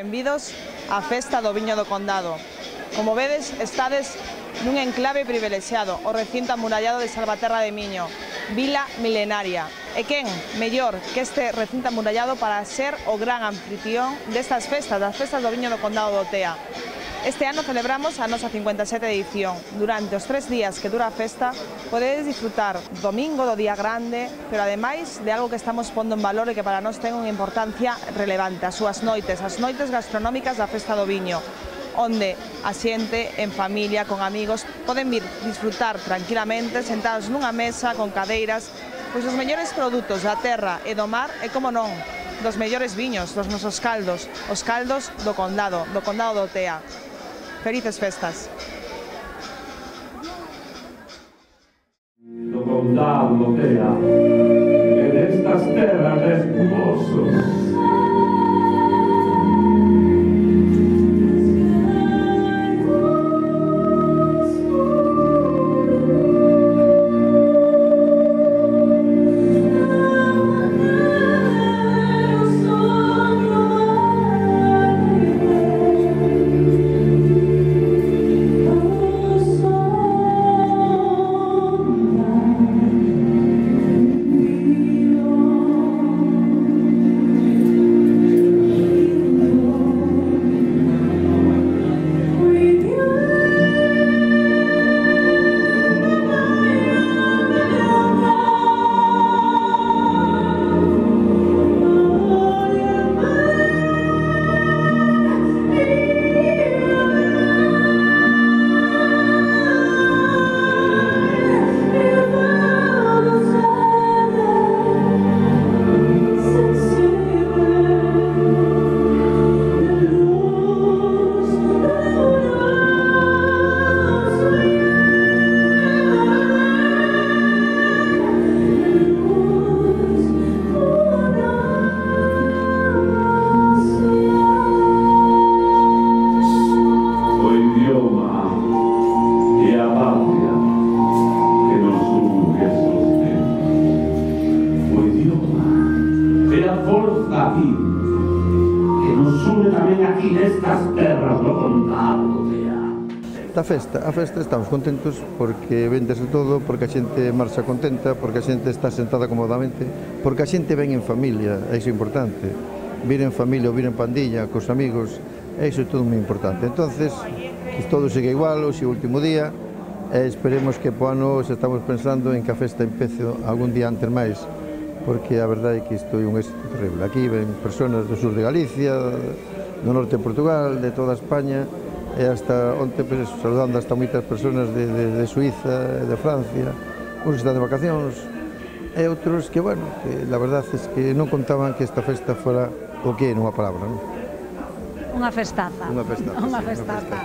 Benvidos á Festa do Viño do Condado. Como vedes, estades nun enclave privilexiado, o recinto amurallado de Salvaterra de Miño, vila milenaria. E quen mellor que este recinto amurallado para ser o gran anfitrión destas festas, das festas do Viño do Condado do Tea. Este ano celebramos a nosa 57ª edición. Durante os 3 días que dura a festa, podedes disfrutar domingo do día grande, pero ademais de algo que estamos pondo en valor e que para nós ten unha importancia relevante, as súas noites, as noites gastronómicas da Festa do Viño, onde a xente en familia, con amigos, poden vir disfrutar tranquilamente, sentados nunha mesa, con cadeiras, pois os mellores produtos da terra e do mar e, como non, dos mellores viños, dos nosos caldos, os caldos do Condado do Tea. Felices festas. Do Condado do Tea e destas terras espumosos. A festa estamos contentos porque vendese todo, porque a xente marcha contenta, porque a xente está sentada cómodamente, porque a xente ven en familia, é iso importante, vir en familia ou vir en pandilla, cos amigos, é iso todo moi importante. Entonces, que todo siga igual, hoxe o último día, e esperemos que po ano estamos pensando en que a festa empece algún día antes máis, porque a verdade é que isto é un éxito terrible. Aquí ven personas do sur de Galicia, do norte de Portugal, de toda España, e hasta onte saludando hasta moitas persoas de Suiza, de Francia, uns están de vacacións, e outros que, bueno, que la verdad é que non contaban que esta festa fora o que é nunha palabra, non? Unha festaza. Unha festaza. Unha festaza.